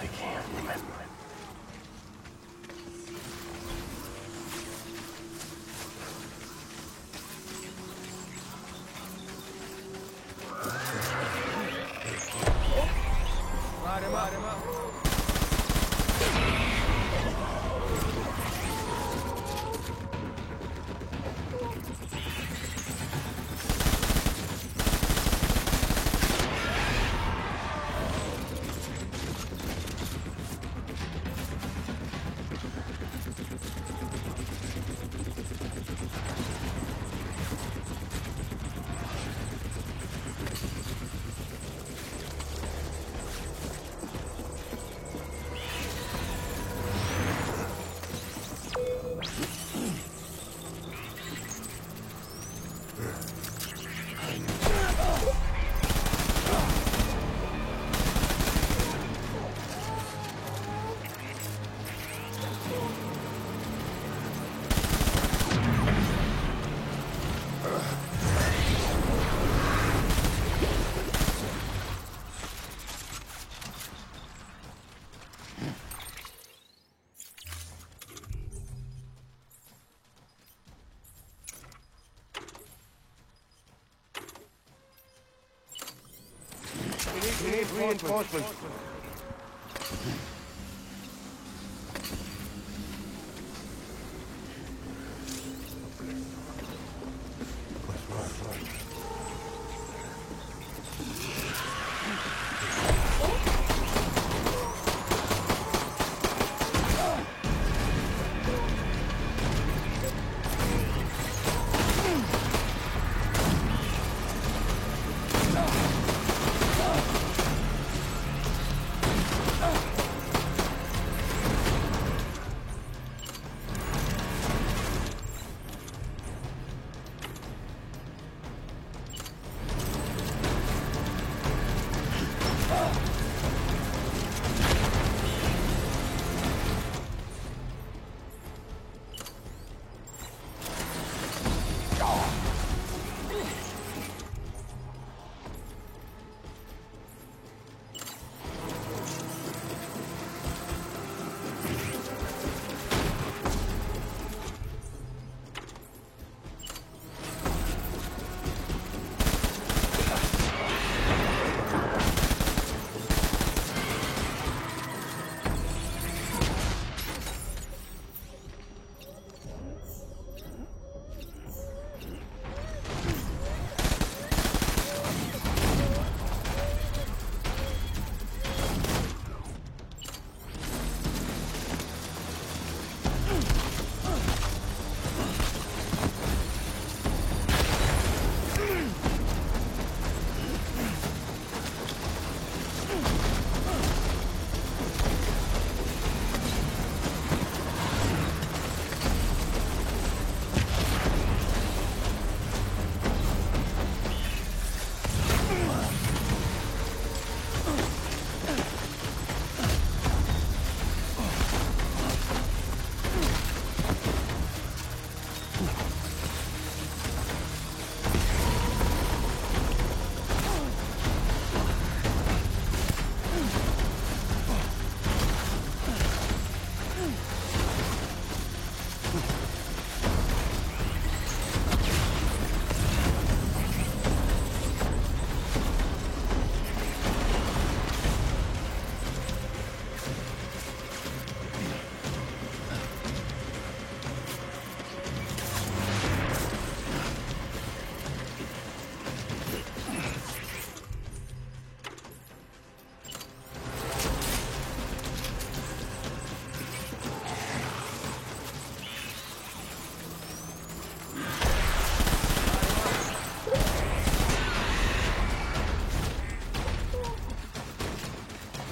I can't remember it. Light him up. We need reinforcements.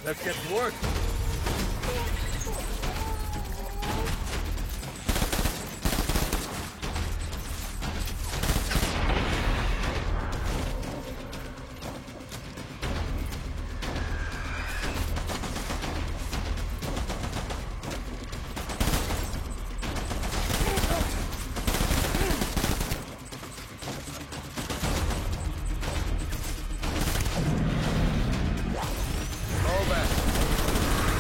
Let's get to work. Hold back.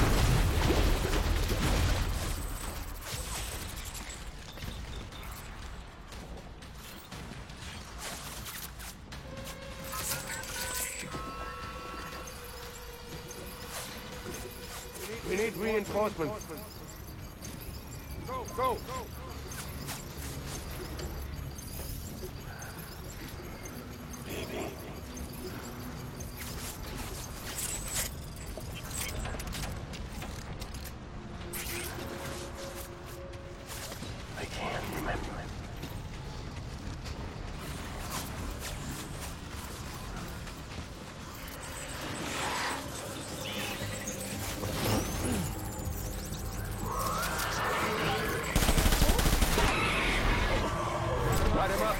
We need reinforcements. Go, go. I can't remember. Light him up.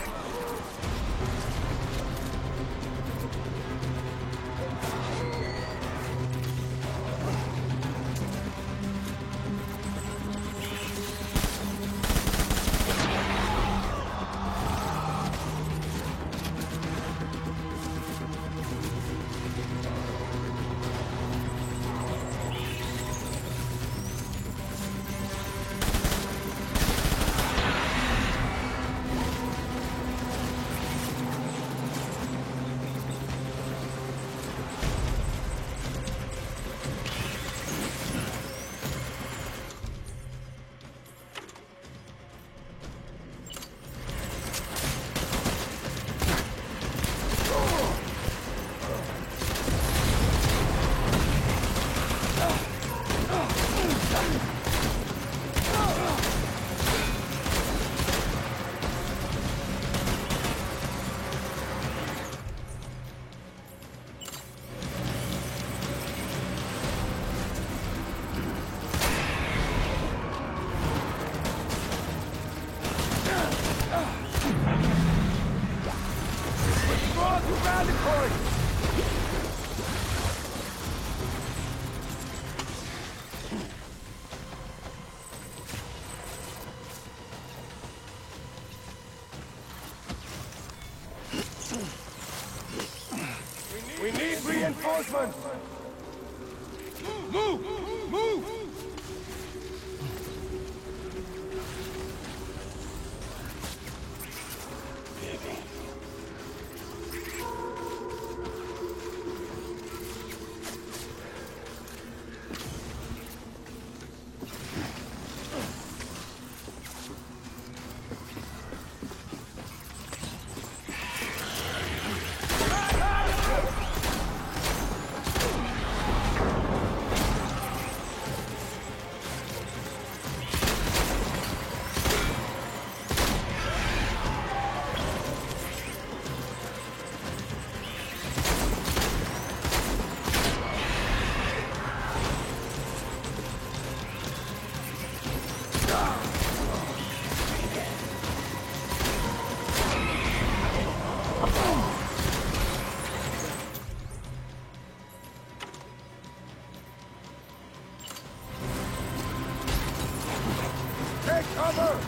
We need reinforcements. Move! Move! Take cover!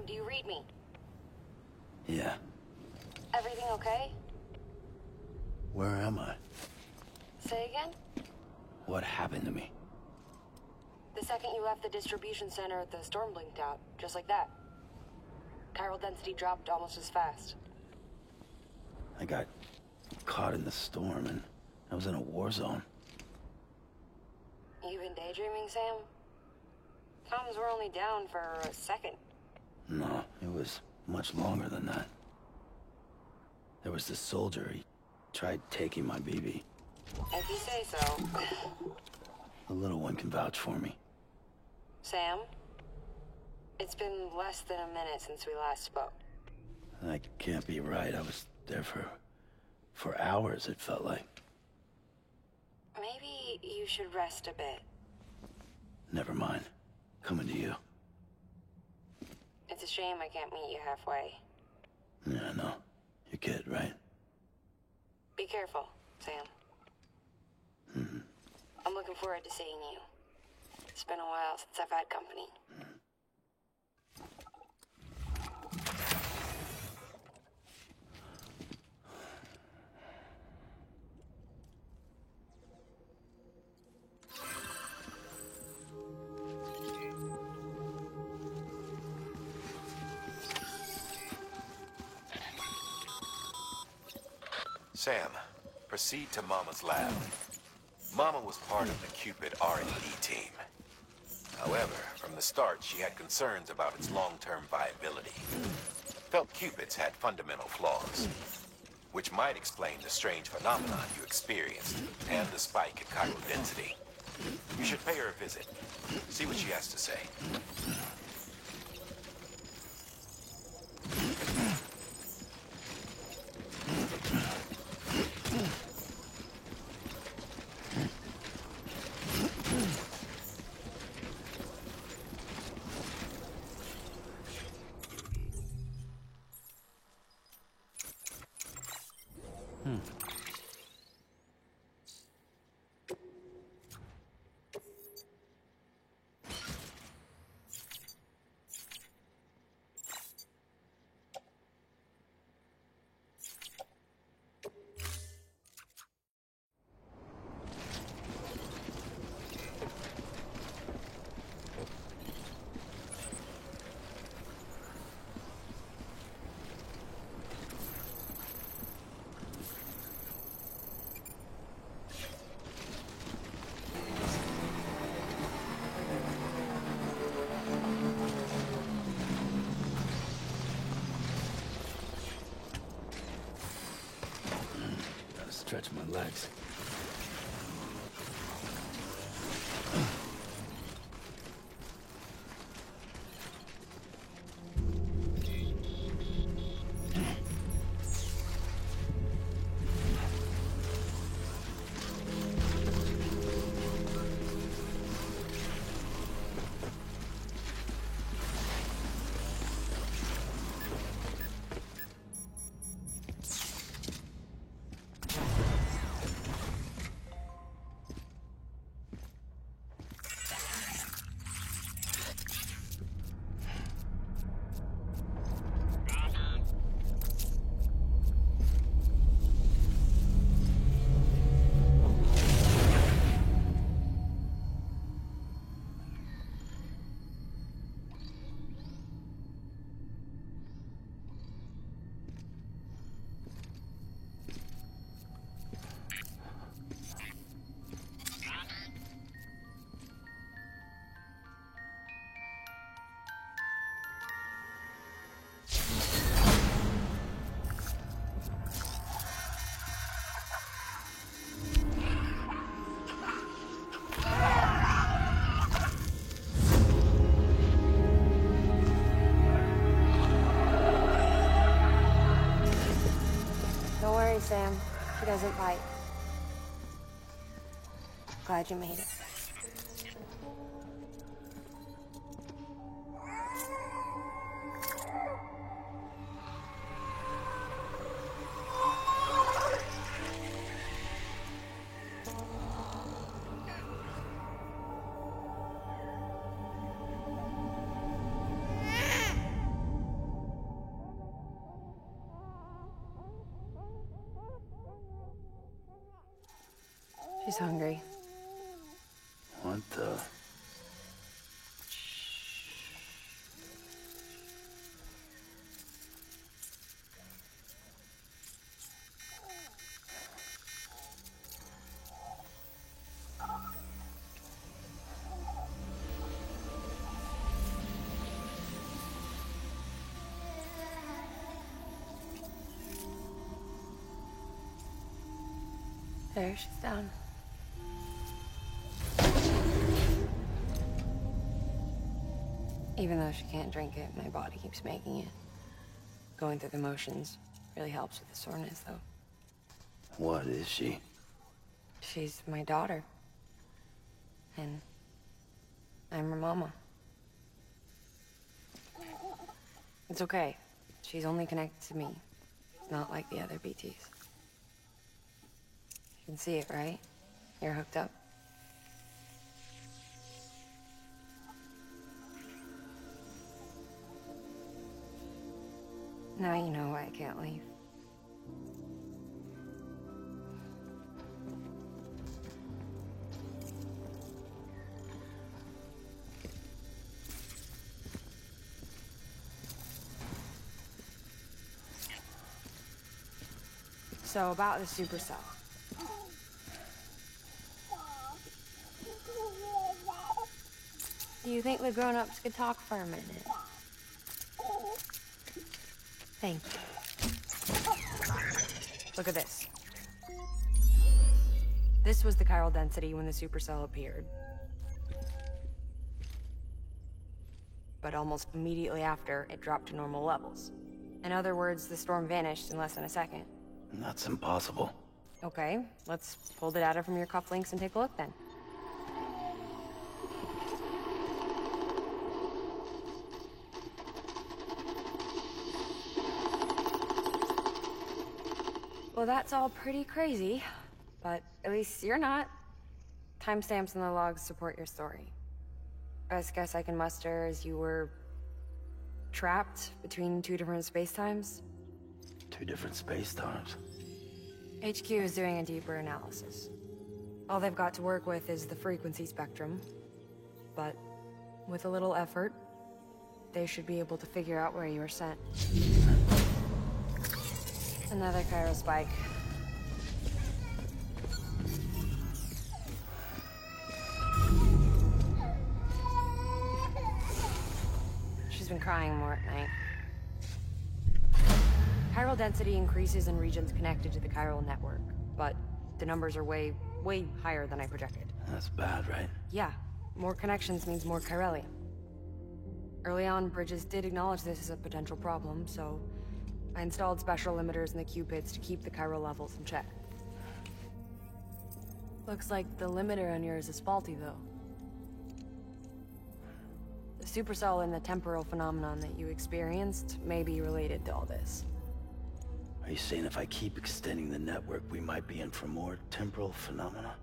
do you read me? Yeah. Everything okay? Where am I? Say again? What happened to me? The second you left the distribution center, the storm blinked out, just like that. Chiral density dropped almost as fast. I got caught in the storm and I was in a war zone. You been daydreaming, Sam? Comms were only down for a second. No, it was much longer than that. There was this soldier, he tried taking my BB. If you say so. The little one can vouch for me. Sam? It's been less than a minute since we last spoke. That can't be right. I was there for hours, it felt like. Maybe you should rest a bit. Never mind. Coming to you. It's a shame I can't meet you halfway. Yeah, I know. Your kid, right? Be careful, Sam. Mm-hmm. I'm looking forward to seeing you. It's been a while since I've had company. Sam, proceed to Mama's lab. Mama was part of the Cupid R&D team. However, from the start, she had concerns about its long-term viability. Felt Cupids had fundamental flaws, which might explain the strange phenomenon you experienced and the spike in chiral density. You should pay her a visit. See what she has to say. Stretch my legs. Sam. She doesn't bite. Glad you made it. She's hungry. What the? There, she's down. Even though she can't drink it, my body keeps making it. Going through the motions really helps with the soreness, though. What is she? She's my daughter. And I'm her mama. It's okay. She's only connected to me. Not like the other BTs. You can see it, right? You're hooked up. Now you know why I can't leave. So about the supercell. Do you think the grown-ups could talk for a minute? Thank you. Look at this. This was the chiral density when the supercell appeared. But almost immediately after, it dropped to normal levels. In other words, the storm vanished in less than a second. That's impossible. Okay, let's pull the data from your cufflinks and take a look then. Well, that's all pretty crazy, but at least you're not. Timestamps in the logs support your story. Best guess I can muster is you were trapped between two different spacetimes. Two different space-times. HQ is doing a deeper analysis. All they've got to work with is the frequency spectrum, but with a little effort, they should be able to figure out where you were sent. Another chiral spike. She's been crying more at night. Chiral density increases in regions connected to the chiral network, but the numbers are way higher than I projected. That's bad, right? Yeah, more connections means more chiralium. Early on, Bridges did acknowledge this as a potential problem, so I installed special limiters in the Cupids to keep the chiral levels in check. Looks like the limiter on yours is faulty, though. The supercell and the temporal phenomenon that you experienced may be related to all this. Are you saying if I keep extending the network, we might be in for more temporal phenomena?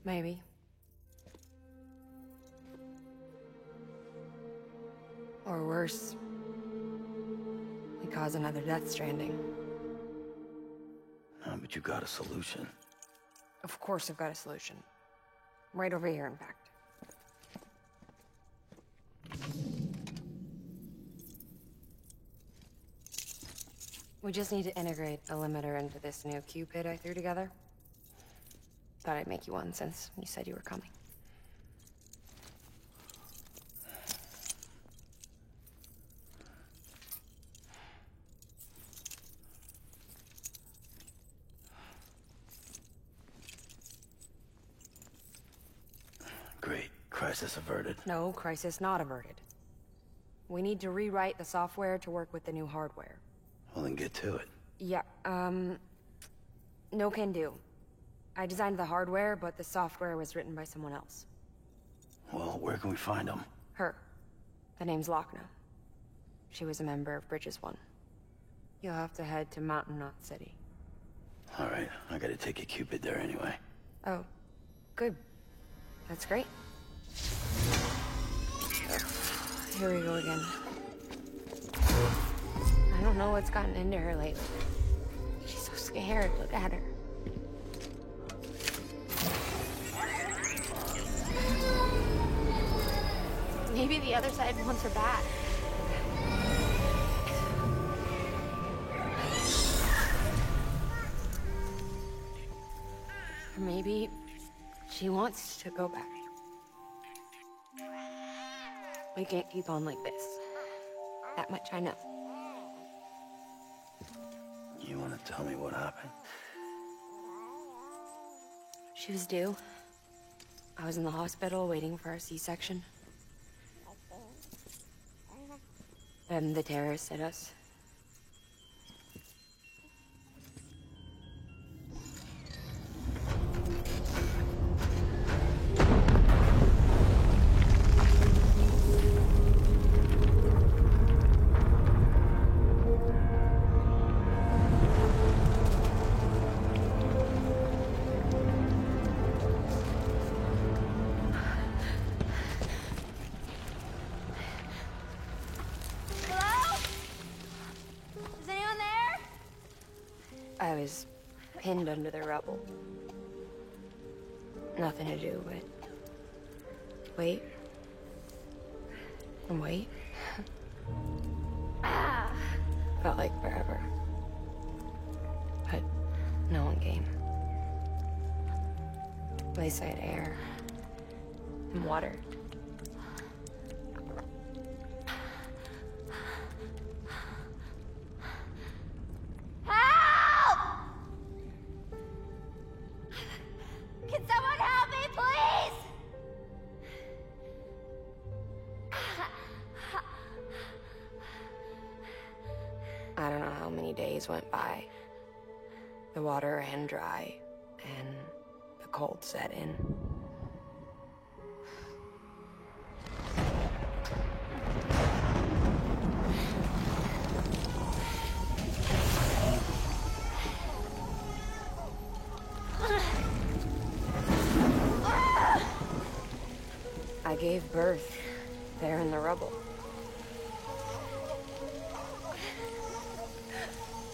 Maybe. Or worse. We cause another Death Stranding. No, but you got a solution. Of course I've got a solution. Right over here, in fact. We just need to integrate a limiter into this new Cupid I threw together. Thought I'd make you one since you said you were coming. Great. Crisis averted. No, crisis not averted. We need to rewrite the software to work with the new hardware. Well, then get to it. Yeah, no can do. I designed the hardware, but the software was written by someone else. Well, where can we find them? Her. The name's Lochner. She was a member of Bridges 1. You'll have to head to Mountain Knot City. All right, I gotta take a Cupid there anyway. Oh, good. That's great. Here we go again. I don't know what's gotten into her lately. She's so scared. Look at her. Maybe the other side wants her back. Or maybe she wants to go back. We can't keep on like this. That much I know. You want to tell me what happened? She was due. I was in the hospital waiting for a C-section. Then the terrorists hit us. I was pinned under the rubble. Nothing to do but wait and wait. Felt like forever. But no one came. They said air and water. I don't know how many days went by. The water ran dry, and the cold set in. I gave birth there in the rubble.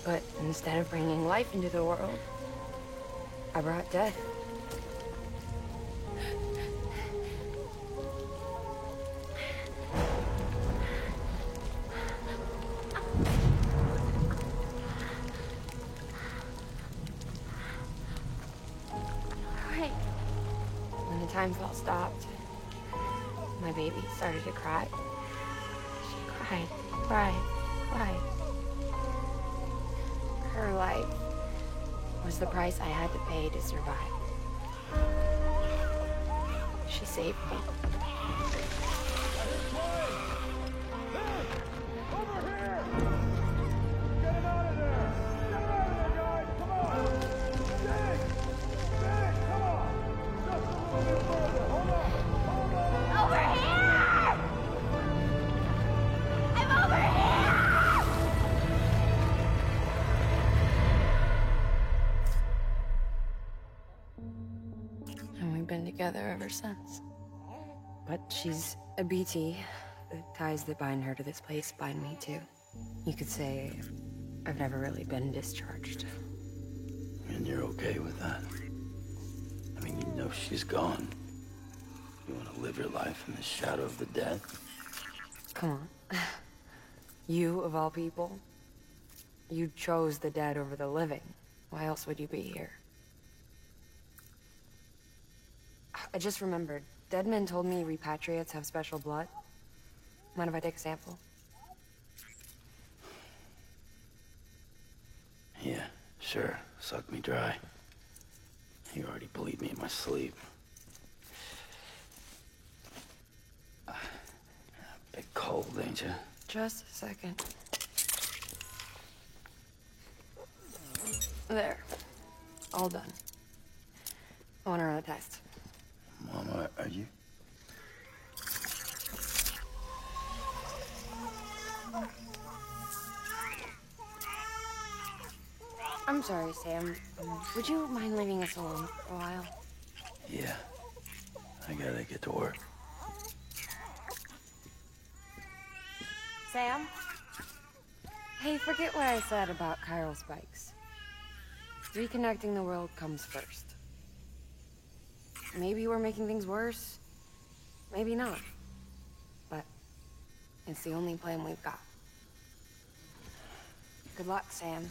But instead of bringing life into the world, I brought death. Right. When the time felt stopped, my baby started to cry. She cried, cried, cried. Her life was the price I had to pay to survive. She saved me. Over here! Get him out of there! Get him out of there, guys! Come on! Dig! Dig! Come on! Just a little bit further! Hold on! Hold on! Over here! I'm over here! And we've been together ever since. But she's a BT. The ties that bind her to this place bind me too. You could say I've never really been discharged. And you're okay with that? I mean, you know she's gone. You want to live your life in the shadow of the dead? Come on. You, of all people, you chose the dead over the living. Why else would you be here? I just remembered. Dead men told me repatriates have special blood. Mind if I take a sample? Yeah, sure. Suck me dry. You already bleed me in my sleep. Bit cold, ain't you? Just a second. There. All done. I want to run a test. Mama, are you? I'm sorry, Sam. Would you mind leaving us alone for a while? Yeah. I gotta get to work. Sam? Hey, forget what I said about chiral spikes. Reconnecting the world comes first. Maybe we're making things worse. Maybe not. But It's the only plan we've got. Good luck, Sam.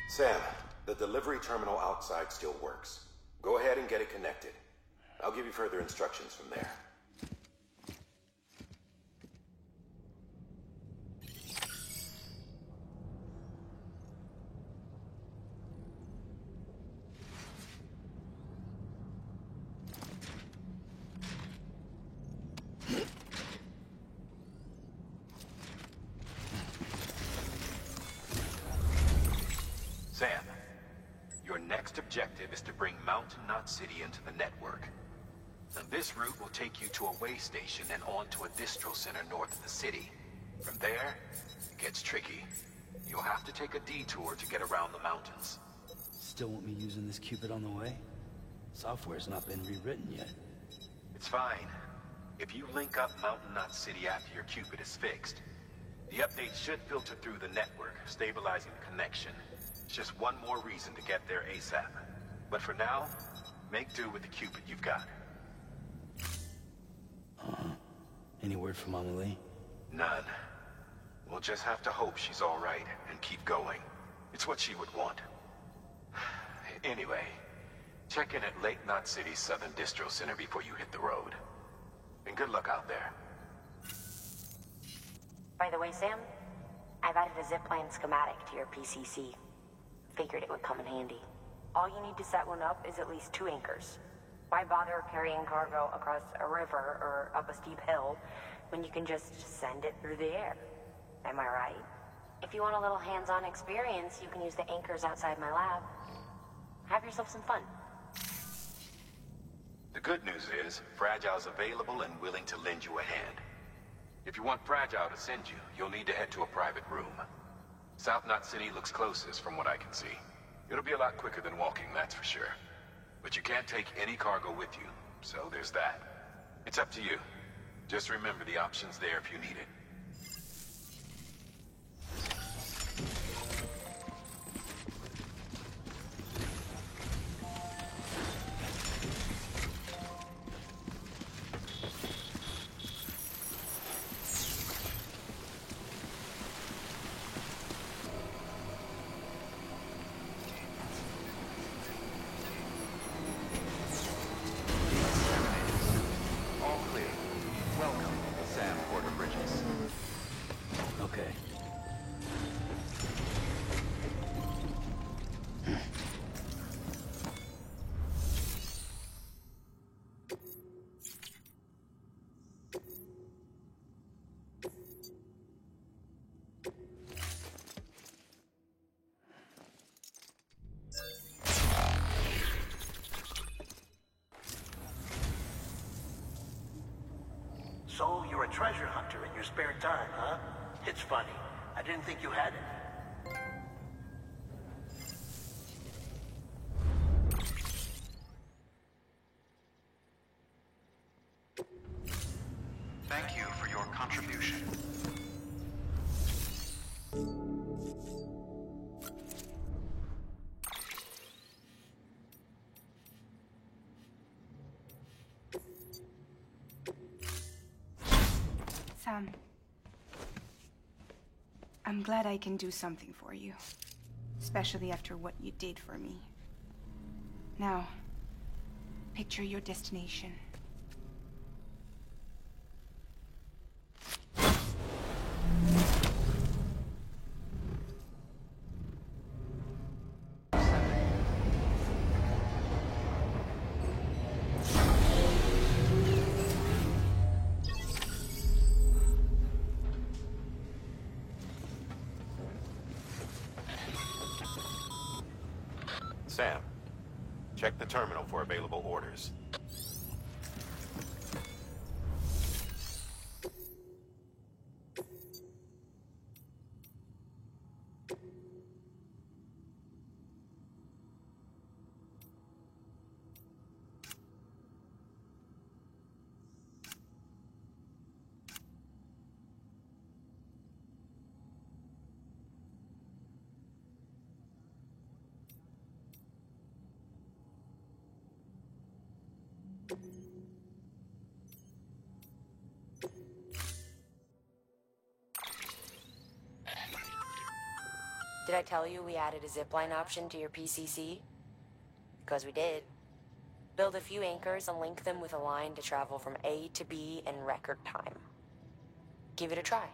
Sam, the delivery terminal outside still works. Go ahead and get it connected. I'll give you further instructions from there. Sam, your next objective is to bring Mountain Knot City into the network. Now, this route will take you to a way station and on to a distro center north of the city. From there, it gets tricky. You'll have to take a detour to get around the mountains. Still want me using this Cupid on the way? Software's not been rewritten yet. It's fine. If you link up Mountain Knot City after your Cupid is fixed, the update should filter through the network, stabilizing the connection. It's just one more reason to get there ASAP. But for now, make do with the Cupid you've got. Any word from Mama Lee? None. We'll just have to hope she's all right and keep going. It's what she would want. Anyway, check in at Lake Knot City's Southern Distro Center before you hit the road. And good luck out there. By the way, Sam, I've added a zipline schematic to your PCC. Figured it would come in handy. All you need to set one up is at least 2 anchors. Why bother carrying cargo across a river or up a steep hill when you can just send it through the air? Am I right? If you want a little hands-on experience, you can use the anchors outside my lab. Have yourself some fun. The good news is, Fragile's available and willing to lend you a hand. If you want Fragile to send you, you'll need to head to a private room. South Knot City looks closest from what I can see. It'll be a lot quicker than walking, that's for sure. But you can't take any cargo with you, so there's that. It's up to you. Just remember the option's there if you need it. All clear. Welcome, Sam Porter Bridges. Okay. So, you're a treasure hunter in your spare time, huh? It's funny. I didn't think you had it. Thank you for your contribution. Sam, I'm glad I can do something for you, especially after what you did for me. Now, picture your destination. Sam, check the terminal for available orders. Did I tell you we added a zipline option to your PCC? Because we did. Build a few anchors and link them with a line to travel from A to B in record time. Give it a try.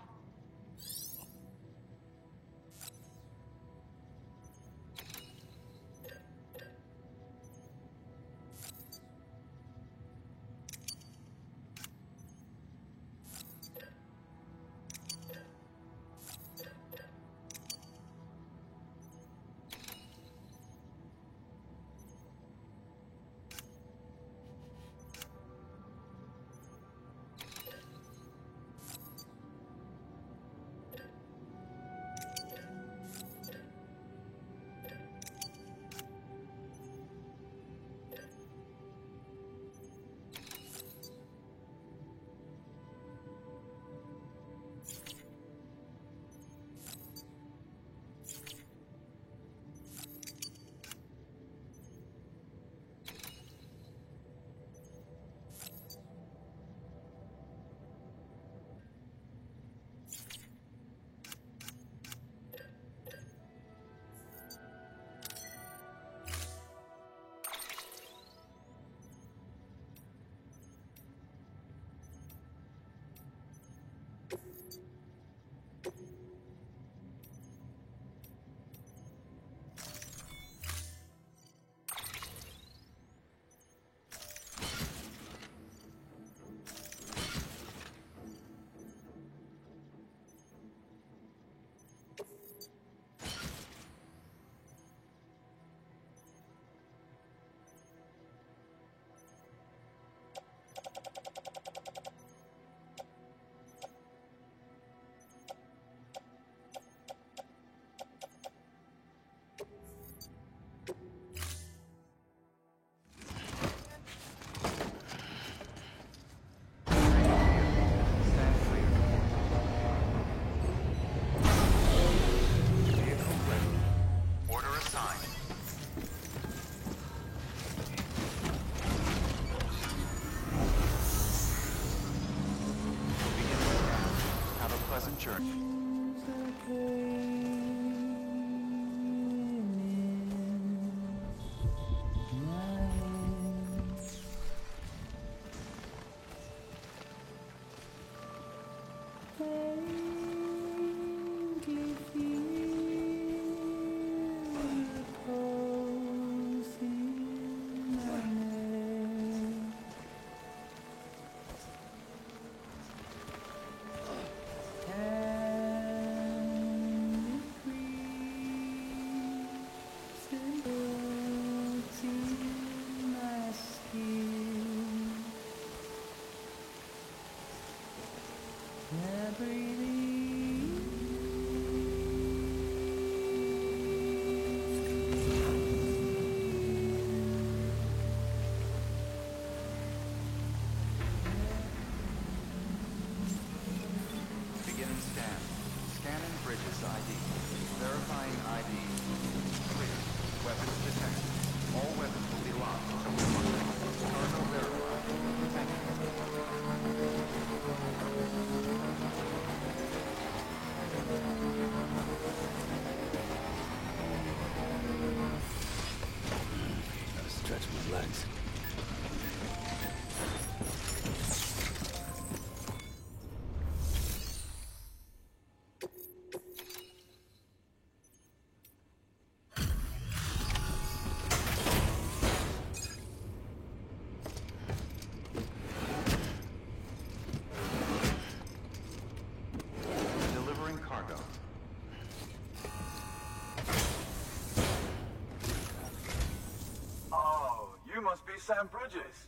Sam Bridges.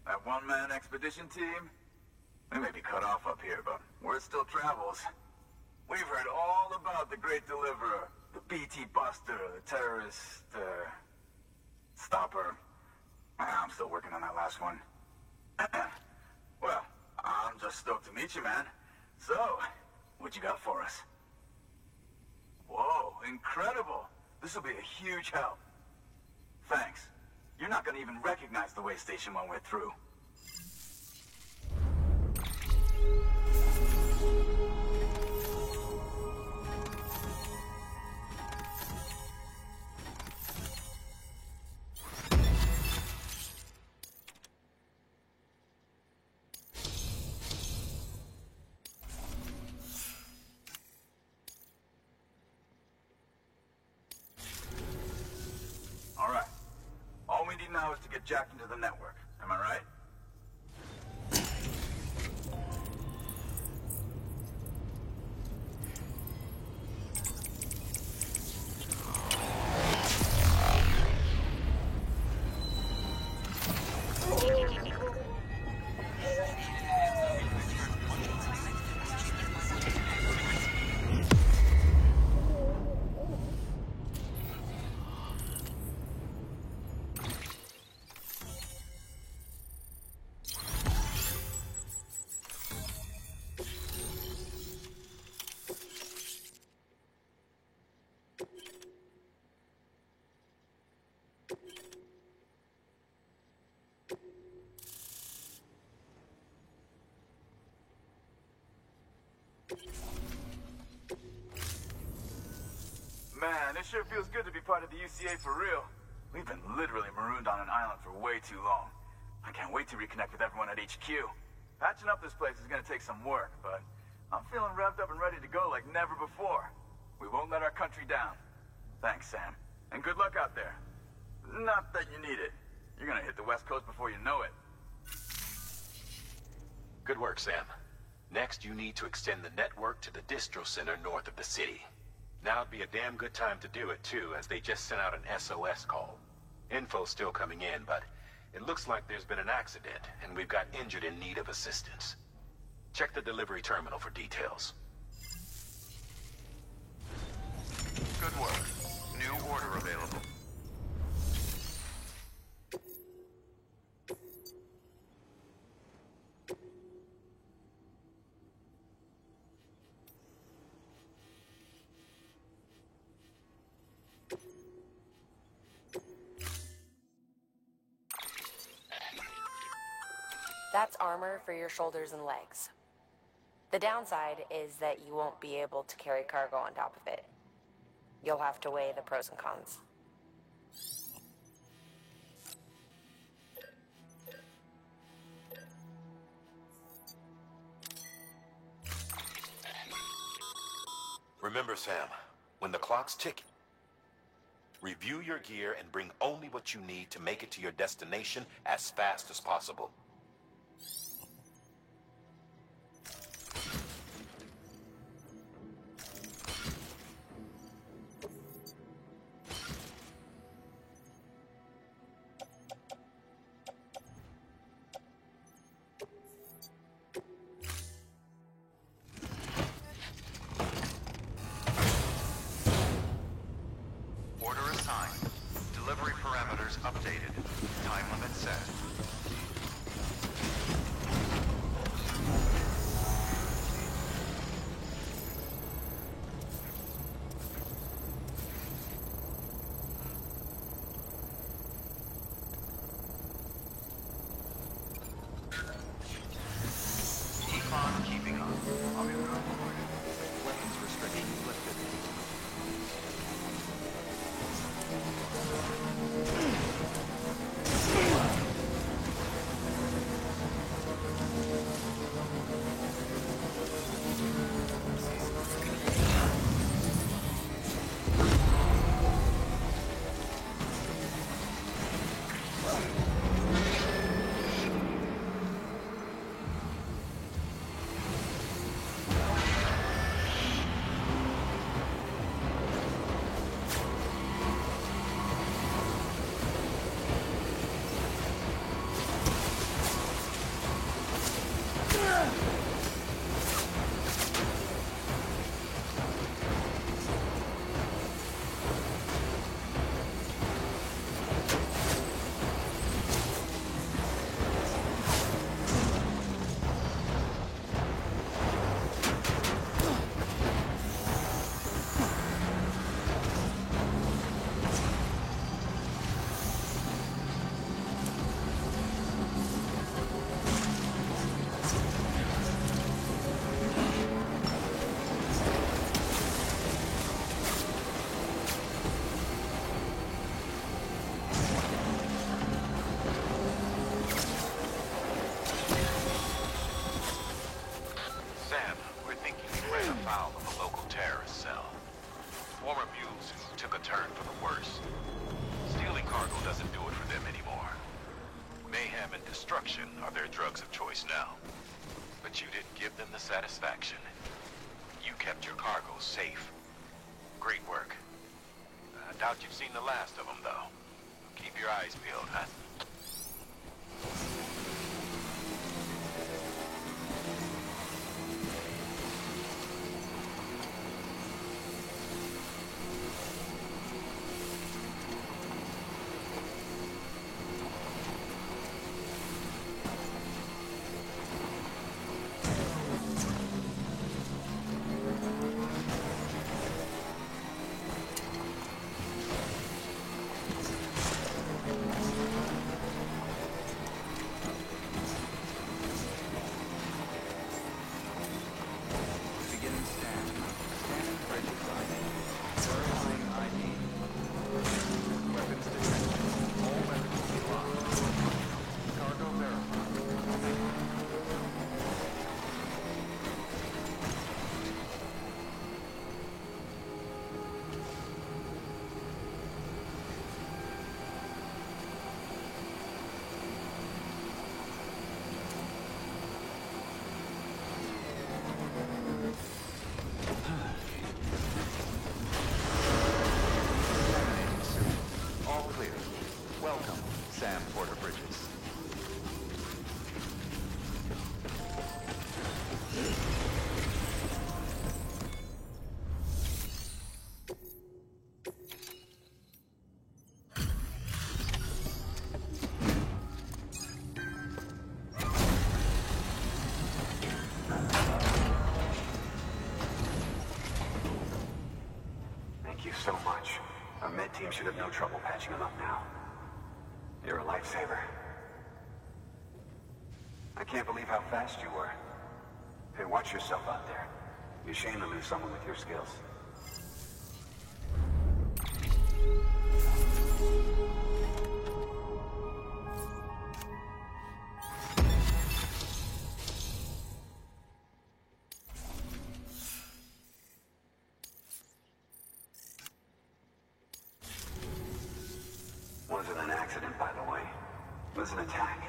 That one-man expedition team? We may be cut off up here, but word still travels. We've heard all about the Great Deliverer, the BT Buster, the terrorist, stopper. I'm still working on that last one. Well, I'm just stoked to meet you, man. So, what you got for us? Whoa, incredible. This will be a huge help. Thanks. You're not gonna even recognize the way station when we're through. get jacked into the network. Am I right? Man, it sure feels good to be part of the UCA for real. We've been literally marooned on an island for way too long. I can't wait to reconnect with everyone at HQ. Patching up this place is gonna take some work, but I'm feeling revved up and ready to go like never before. We won't let our country down. Thanks, Sam. And good luck out there. Not that you need it. You're gonna hit the West Coast before you know it. Good work, Sam. Next, you need to extend the network to the distro center north of the city. Now'd be a damn good time to do it, too, as they just sent out an SOS call. Info's still coming in, but it looks like there's been an accident, and we've got injured in need of assistance. Check the delivery terminal for details. Good work. New order available. That's armor for your shoulders and legs. The downside is that you won't be able to carry cargo on top of it. You'll have to weigh the pros and cons. Remember, Sam, when the clock's ticking, review your gear and bring only what you need to make it to your destination as fast as possible. Order assigned. Delivery parameters updated. Time limit set. Keep on keeping on. I'll be right. Weapons restrictions lifted. Sam, we're thinking you ran afoul of a local terrorist cell. Former mules who took a turn for the worse. Stealing cargo doesn't do it for them anymore. destruction are their drugs of choice now. But you didn't give them the satisfaction. You kept your cargo safe. Great work. I doubt you've seen the last of them, though. Keep your eyes peeled, huh? So much. Our med team should have no trouble patching him up now. You're a lifesaver. I can't believe how fast you were. Hey, watch yourself out there. Be ashamed to lose someone with your skills. Wasn't an accident, by the way. It was an attack.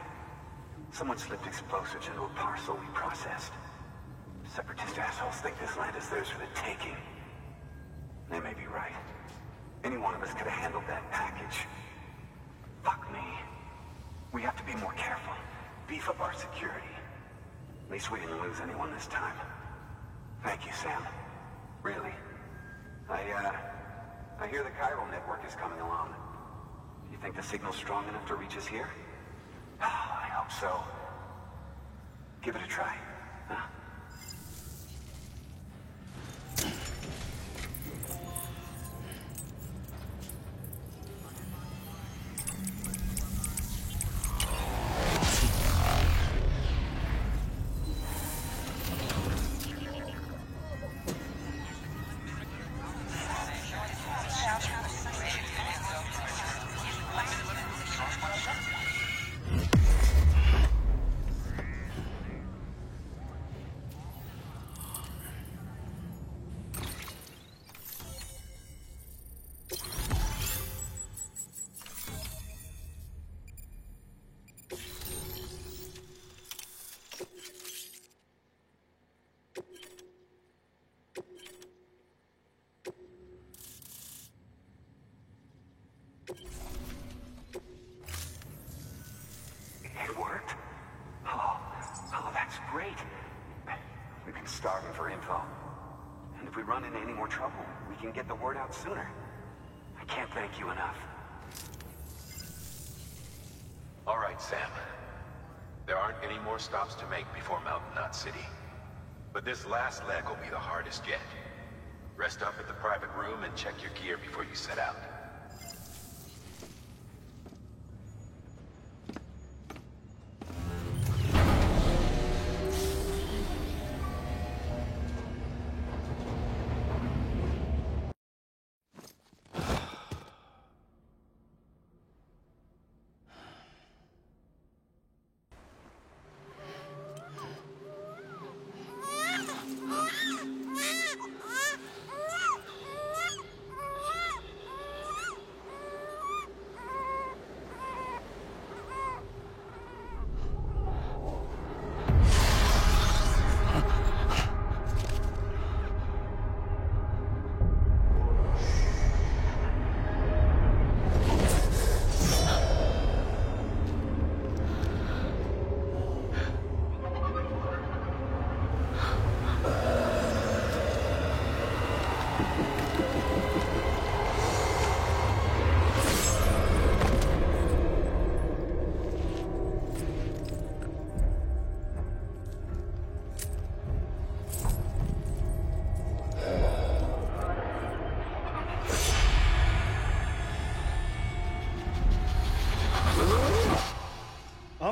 Someone slipped explosives into a parcel we processed. Separatist assholes think this land is theirs for the taking. They may be right. Any one of us could have handled that package. Fuck me. We have to be more careful. Beef up our security. At least we didn't lose anyone this time. Thank you, Sam. Really. I hear the chiral network is coming along. You think the signal's strong enough to reach us here? Oh, I hope so. Give it a try. Huh? It worked? Oh, that's great. We've been starving for info. And if we run into any more trouble, we can get the word out sooner. I can't thank you enough. All right, Sam. There aren't any more stops to make before Mountain Knot City. But this last leg will be the hardest yet. Rest up at the private room and check your gear before you set out.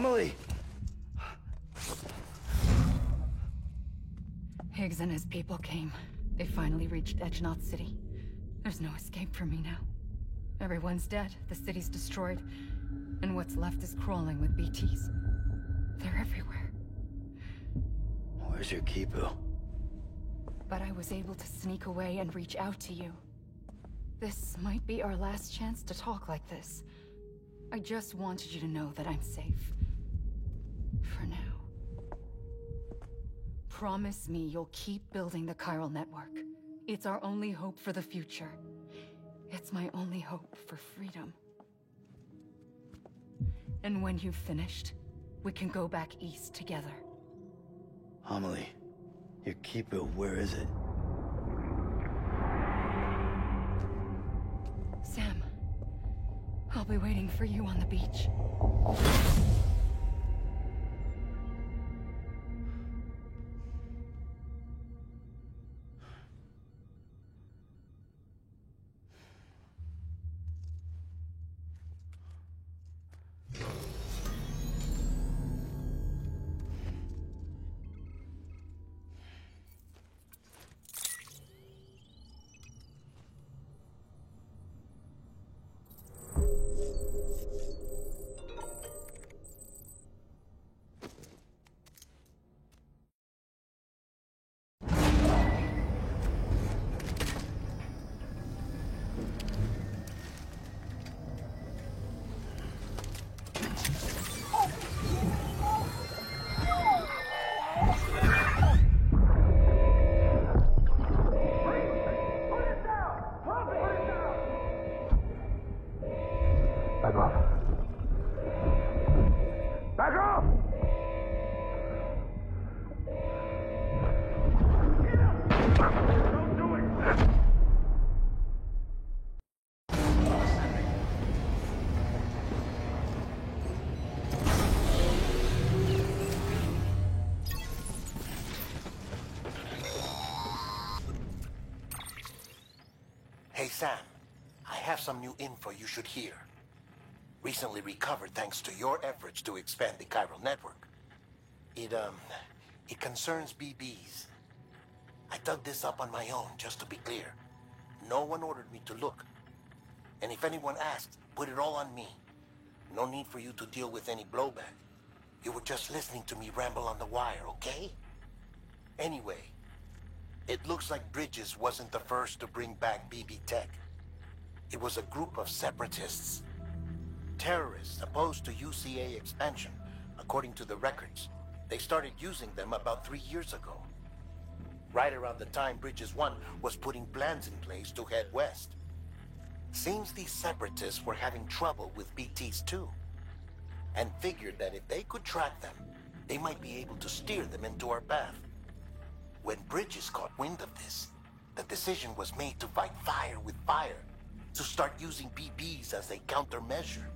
Amelie! Higgs and his people came. They finally reached Edgenaught City. There's no escape for me now. Everyone's dead, the city's destroyed, and what's left is crawling with BTs. They're everywhere. Where's your Kipu? But I was able to sneak away and reach out to you. This might be our last chance to talk like this. I just wanted you to know that I'm safe. For now. Promise me you'll keep building the chiral network. It's our only hope for the future. It's my only hope for freedom. And when you've finished, we can go back east together. Amelie, your Kipu, where is it? Sam, I'll be waiting for you on the beach. Back off. Back off! Don't do it! Hey, Sam. I have some new info you should hear. Recently recovered thanks to your efforts to expand the chiral network. It concerns BBs. I dug this up on my own, just to be clear. No one ordered me to look. And if anyone asked, put it all on me. No need for you to deal with any blowback. You were just listening to me ramble on the wire, okay? Anyway, it looks like Bridges wasn't the first to bring back BB tech. It was a group of separatists. Terrorists opposed to UCA expansion, according to the records. They started using them about 3 years ago. Right around the time Bridges 1 was putting plans in place to head west. Seems these separatists were having trouble with BTs too, and figured that if they could track them, they might be able to steer them into our path. When Bridges caught wind of this, the decision was made to fight fire with fire, to start using BBs as a countermeasure.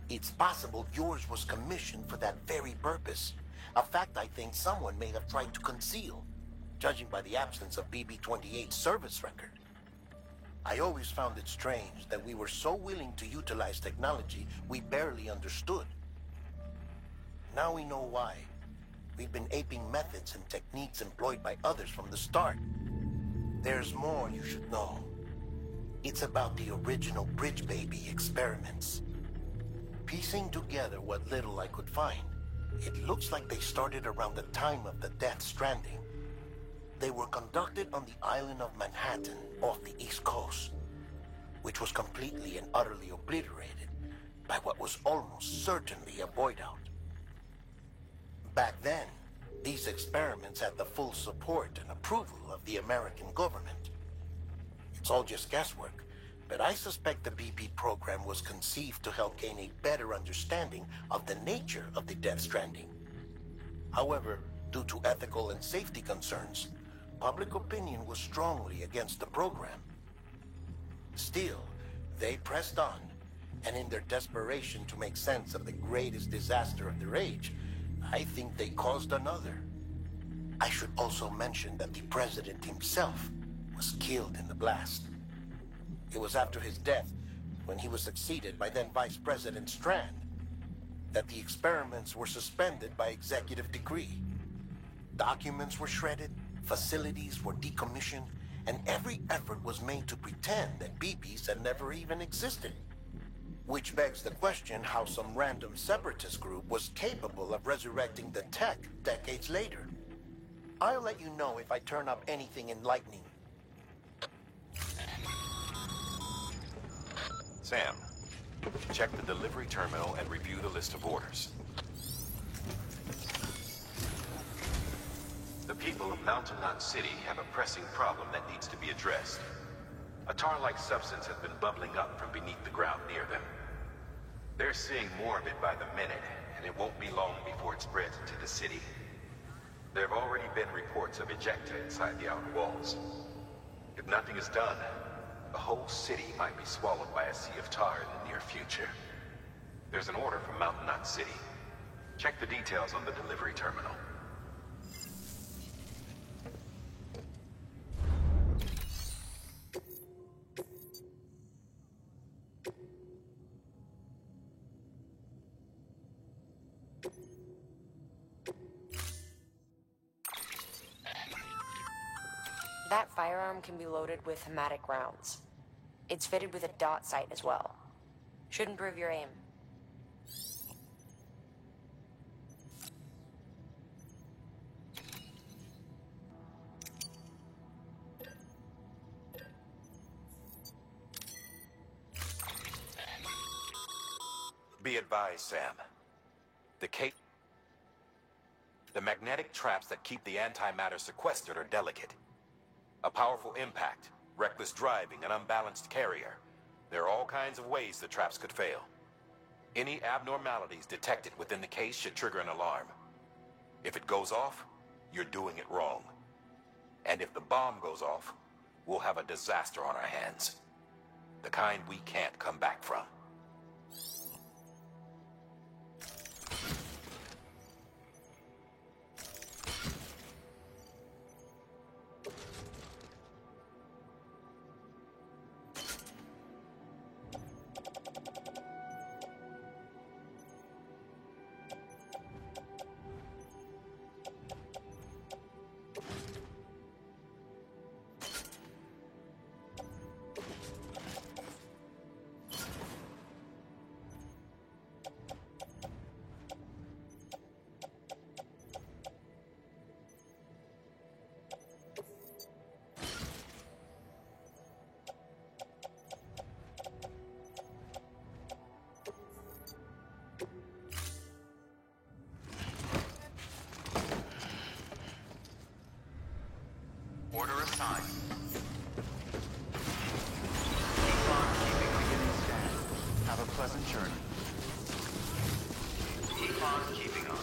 It's possible yours was commissioned for that very purpose, a fact I think someone may have tried to conceal, judging by the absence of BB-28's service record. I always found it strange that we were so willing to utilize technology we barely understood. Now we know why. We've been aping methods and techniques employed by others from the start. There's more you should know. It's about the original Bridge Baby experiments. Piecing together what little I could find, it looks like they started around the time of the Death Stranding. They were conducted on the island of Manhattan off the East Coast, which was completely and utterly obliterated by what was almost certainly a void out. Back then, these experiments had the full support and approval of the American government. It's all just guesswork, but I suspect the BB program was conceived to help gain a better understanding of the nature of the Death Stranding. However, due to ethical and safety concerns, public opinion was strongly against the program. Still, they pressed on, and in their desperation to make sense of the greatest disaster of their age, I think they caused another. I should also mention that the president himself was killed in the blast. It was after his death, when he was succeeded by then Vice President Strand. that the experiments were suspended by executive decree. Documents were shredded, facilities were decommissioned, and every effort was made to pretend that BBs had never even existed. Which begs the question how some random separatist group was capable of resurrecting the tech decades later. I'll let you know if I turn up anything enlightening. Sam, check the delivery terminal and review the list of orders. The people of Mountain Knot City have a pressing problem that needs to be addressed. A tar-like substance has been bubbling up from beneath the ground near them. They're seeing more of it by the minute, and it won't be long before it spreads into the city. There have already been reports of ejecta inside the outer walls. If nothing is done, the whole city might be swallowed by a sea of tar in the near future. There's an order from Mountain Knot City. Check the details on the delivery terminal. That firearm can be loaded with hematic rounds. It's fitted with a dot sight as well. Should improve your aim. Be advised, Sam. The magnetic traps that keep the antimatter sequestered are delicate. A powerful impact, reckless driving, an unbalanced carrier. There are all kinds of ways the traps could fail. Any abnormalities detected within the case should trigger an alarm. If it goes off, you're doing it wrong. And if the bomb goes off, we'll have a disaster on our hands. The kind we can't come back from. Order assigned. Keep on keeping beginning stand. Have a pleasant journey. Keep on keeping on.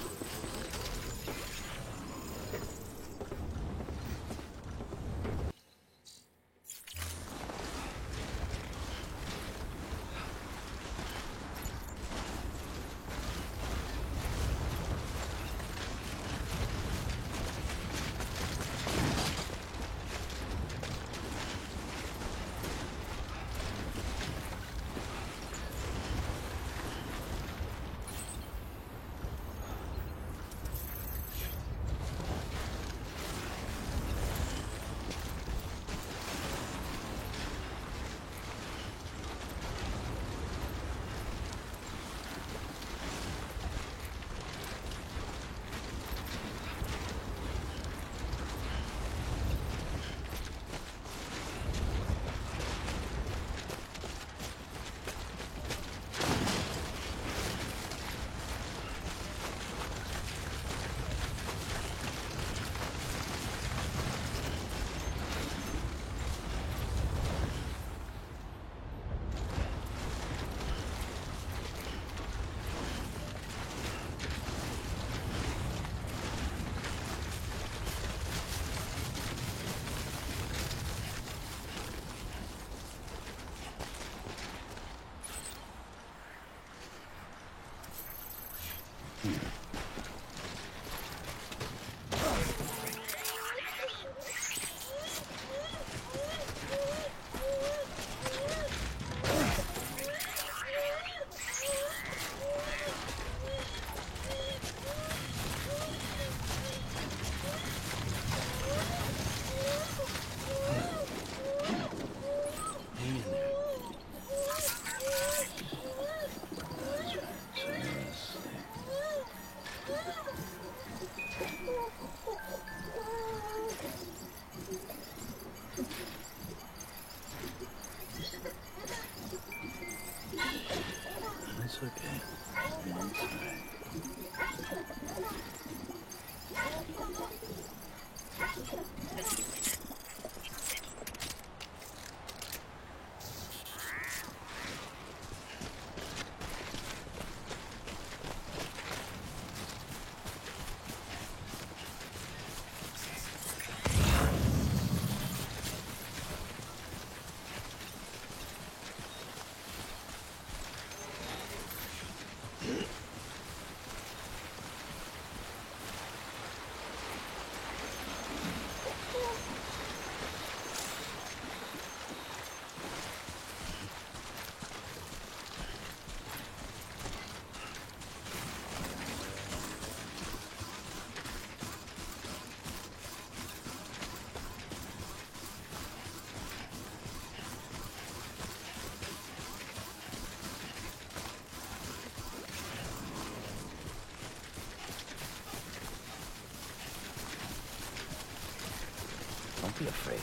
Don't be afraid.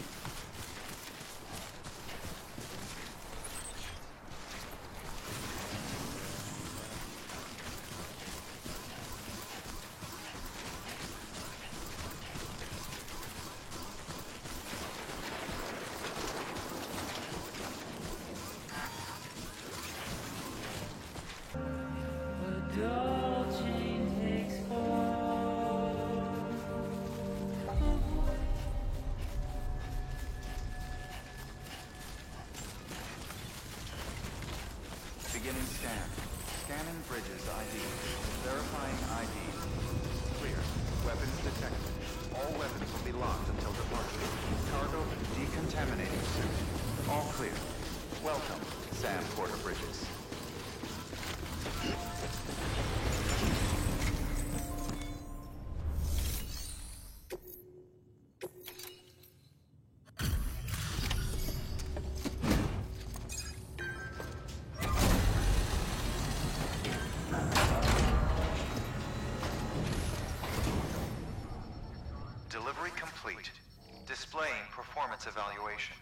Beginning scan. Scanning Bridges ID. Verifying ID. Clear. Weapons detected. All weapons will be locked until departure. Cargo decontaminating soon. All clear. Welcome, Sam Porter Bridges. Delivery complete. Displaying performance evaluation.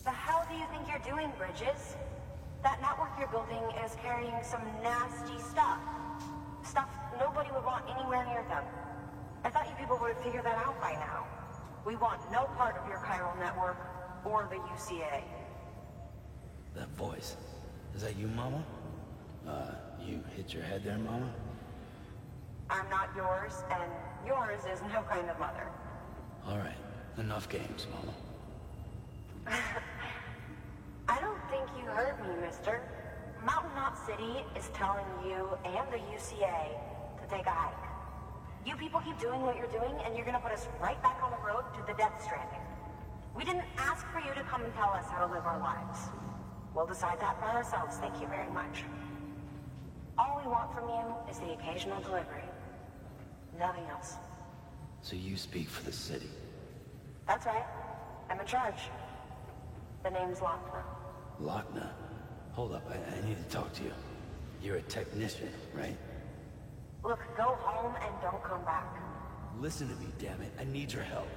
The hell do you think you're doing, Bridges? That network you're building is carrying some nasty stuff. Stuff nobody would want anywhere near them. I thought you people would have figured that out by now. We want no part of your chiral network or the UCA. That voice. Is that you, Mama? You hit your head there, Mama? I'm not yours, and yours is no kind of mother. All right. Enough games, Mama. I don't think you heard me, mister. Mountain Knot City is telling you and the UCA to take a hike. You people keep doing what you're doing, and you're gonna put us right back on the road to the Death Stranding. We didn't ask for you to come and tell us how to live our lives. We'll decide that for ourselves, thank you very much. All we want from you is the occasional delivery. Nothing else. So you speak for the city? That's right. I'm in charge. The name's Lochner. Lochner? Hold up, I need to talk to you. You're a technician, right? Look, go home and don't come back. Listen to me, damn it. I need your help.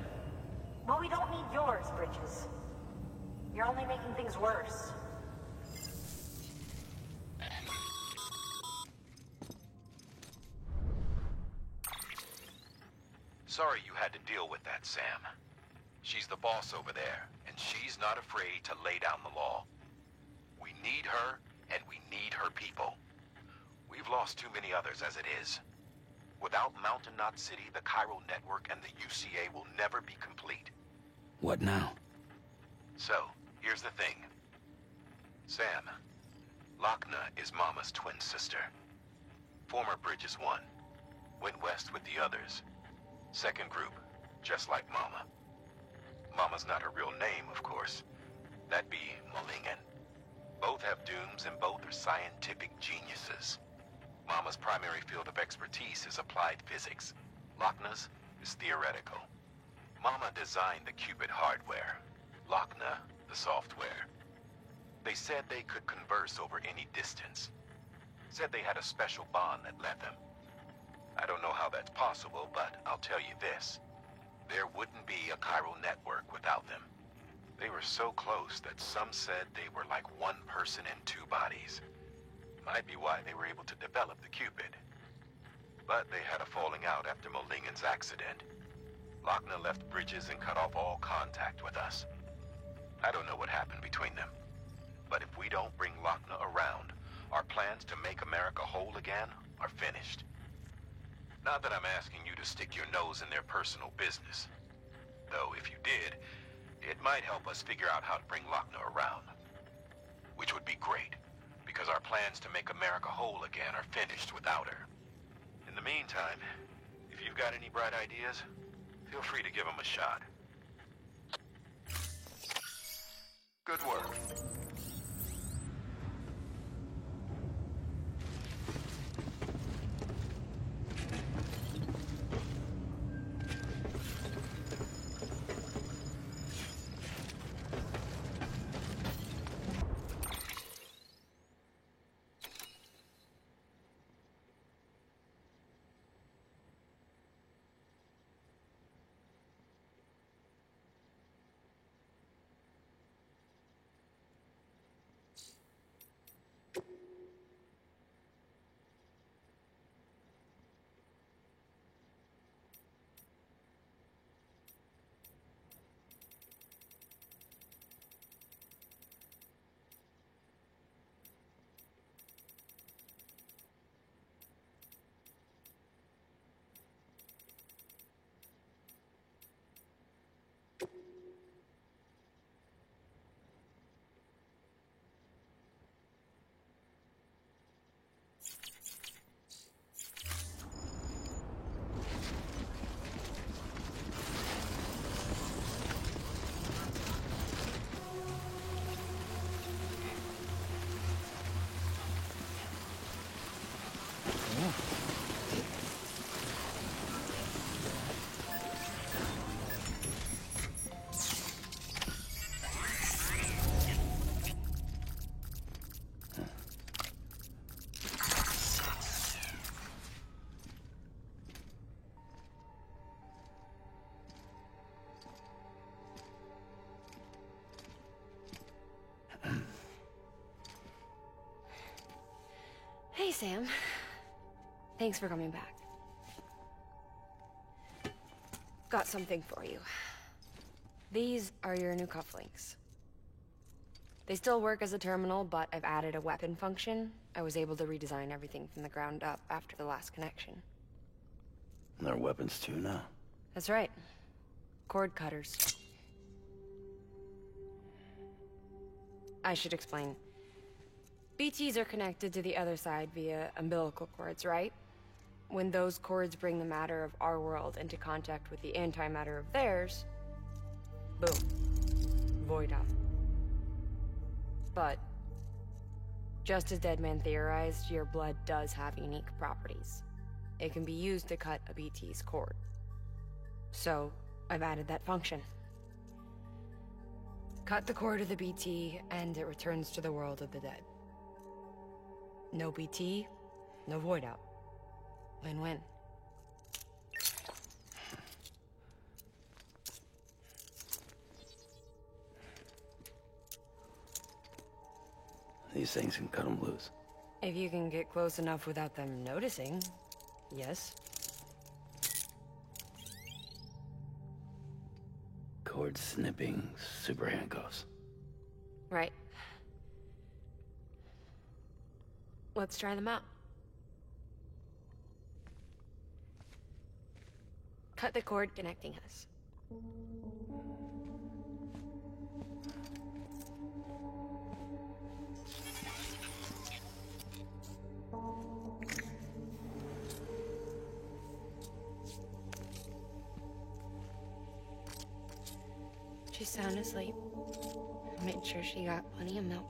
Well, we don't need yours, Bridges. You're only making things worse. Sorry you had to deal with that, Sam. She's the boss over there, and she's not afraid to lay down the law. We need her, and we need her people. We've lost too many others as it is. Without Mountain Knot City, the chiral network and the UCA will never be complete. What now? So, here's the thing. Sam, Lochner is Mama's twin sister. Former Bridges 1. Went west with the others. Second group, just like Mama. Mama's not her real name, of course. That'd be Malingen. Both have dooms and both are scientific geniuses. Mama's primary field of expertise is applied physics. Lochner's is theoretical. Mama designed the Cupid hardware. Lochner, the software. They said they could converse over any distance. Said they had a special bond that led them. I don't know how that's possible, but I'll tell you this. There wouldn't be a chiral network without them. They were so close that some said they were like one person in two bodies. Might be why they were able to develop the Cupid. But they had a falling out after Malingen's accident. Lochner left Bridges and cut off all contact with us. I don't know what happened between them. But if we don't bring Lochner around, our plans to make America whole again are finished. Not that I'm asking you to stick your nose in their personal business. Though if you did, it might help us figure out how to bring Lochner around. Which would be great, because our plans to make America whole again are finished without her. In the meantime, if you've got any bright ideas, feel free to give them a shot. Good work. Sam. Thanks for coming back. Got something for you. These are your new cufflinks. They still work as a terminal, but I've added a weapon function. I was able to redesign everything from the ground up after the last connection. And they're weapons too now. That's right. Cord cutters. I should explain. BTs are connected to the other side via umbilical cords, right? When those cords bring the matter of our world into contact with the antimatter of theirs, boom. Void out. But, just as Deadman theorized, your blood does have unique properties. It can be used to cut a BT's cord. So, I've added that function. Cut the cord of the BT, and it returns to the world of the dead. No BT, no void out. Win-win. These things can cut them loose. If you can get close enough without them noticing, yes. Cord snipping, super handcuffs. Right. Let's try them out. Cut the cord connecting us. She's sound asleep. Made sure she got plenty of milk.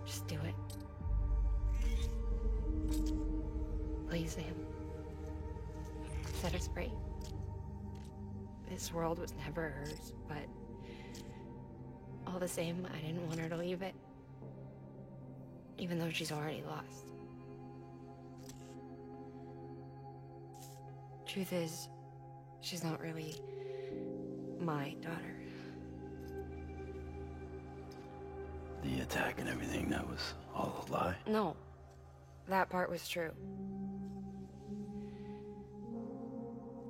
Just do it. Please, Sam. Set us free. This world was never hers, but all the same, I didn't want her to leave it. Even though she's already lost. Truth is, she's not really my daughter. The attack and everything, that was all a lie? No. That part was true.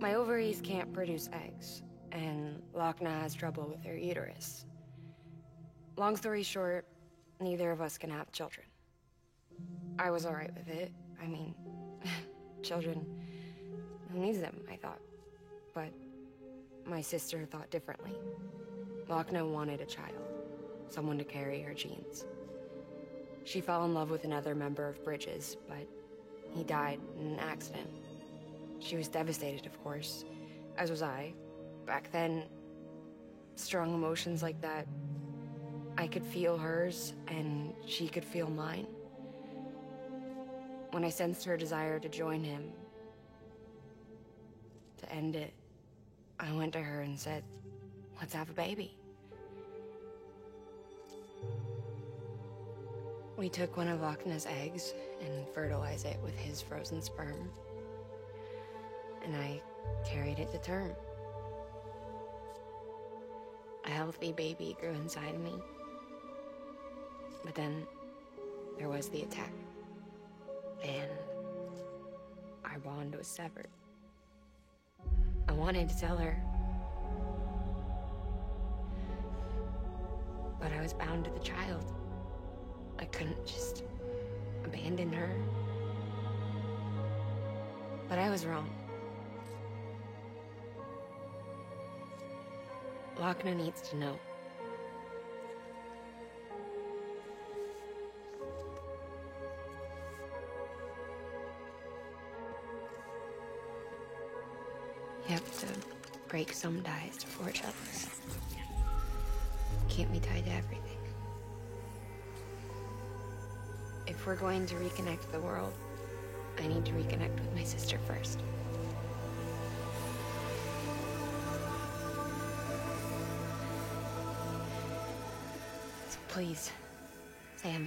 My ovaries can't produce eggs, and Lochna has trouble with her uterus. Long story short, neither of us can have children. I was alright with it. I mean, children, who needs them, I thought. But my sister thought differently. Lochna wanted a child, someone to carry her genes. She fell in love with another member of Bridges, but he died in an accident. She was devastated, of course, as was I. Back then, strong emotions like that, I could feel hers, and she could feel mine. When I sensed her desire to join him, to end it, I went to her and said, let's have a baby. We took one of Lochna's eggs and fertilized it with his frozen sperm. And I carried it to term. A healthy baby grew inside of me. But then there was the attack. And our bond was severed. I wanted to tell her. But I was bound to the child. I couldn't just abandon her. But I was wrong. Lochna needs to know. You have to break some ties to forge others. Can't be tied to everything. If we're going to reconnect the world, I need to reconnect with my sister first. So please, Sam.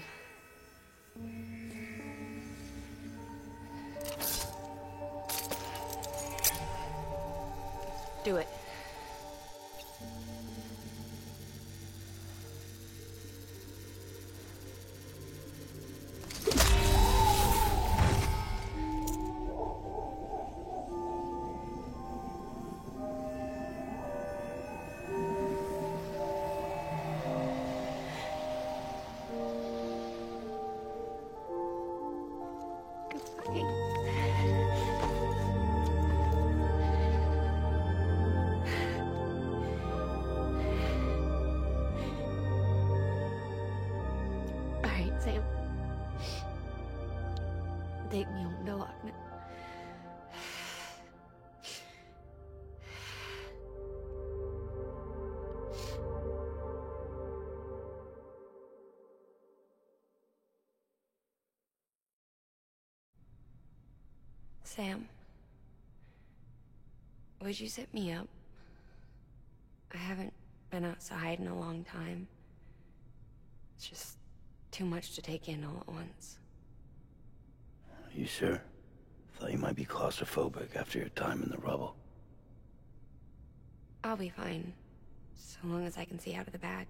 Do it. take me home to Lockman. Sam, would you zip me up? I haven't been outside in a long time. It's just too much to take in all at once. You sure? Thought you might be claustrophobic after your time in the rubble. I'll be fine, so long as I can see out of the bag.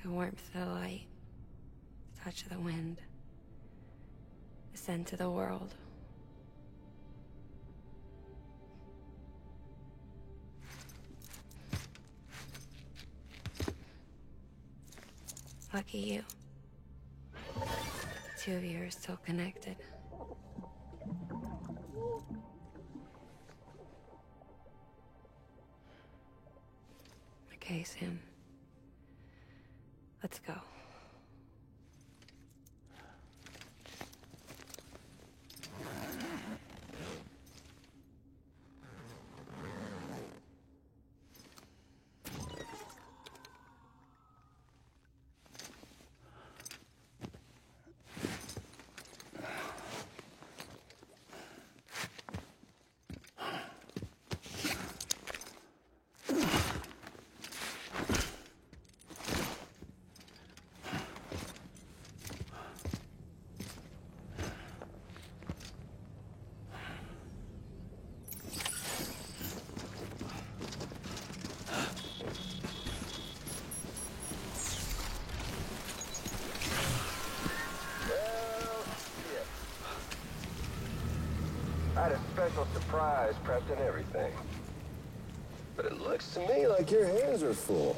The warmth of the light, the touch of the wind, the scent of the world. Lucky you. The two of you are still connected. Okay, Sam. Let's go. I had a special surprise prepped and everything. But it looks to me like your hands are full.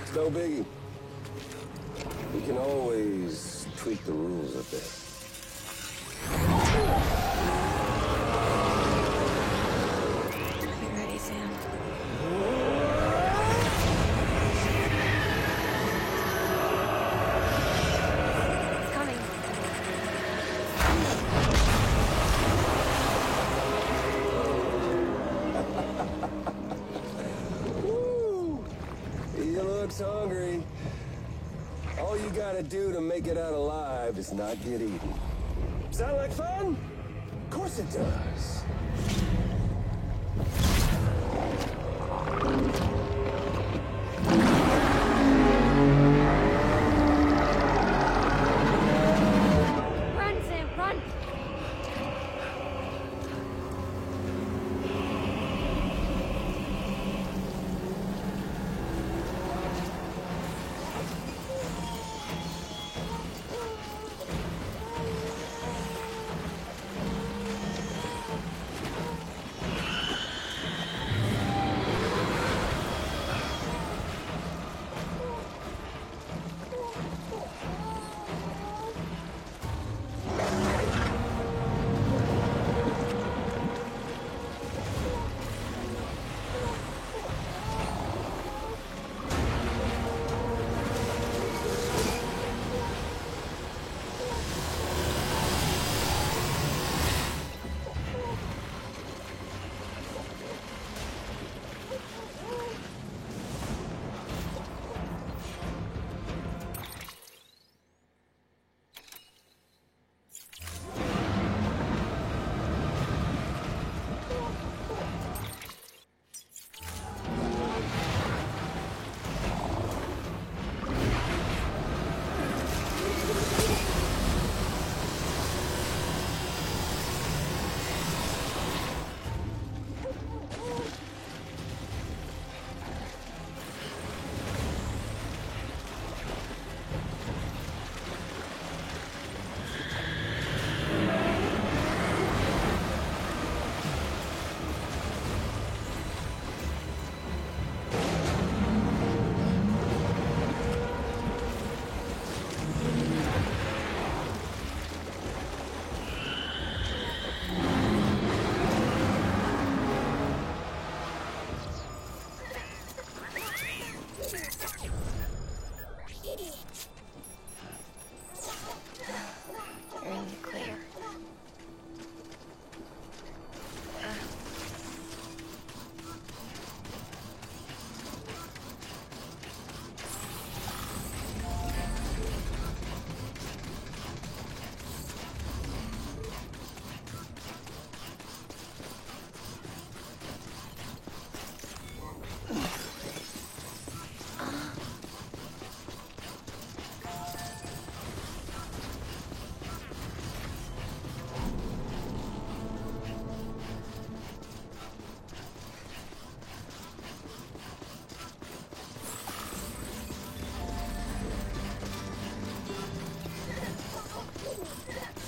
It's no biggie. We can always tweak the rules a bit. Get ready, Sam. It's coming. Woo! He looks hungry. All you gotta do to make it out alive is not get eaten. Sound like fun? Of course it does. Run, Sam, run!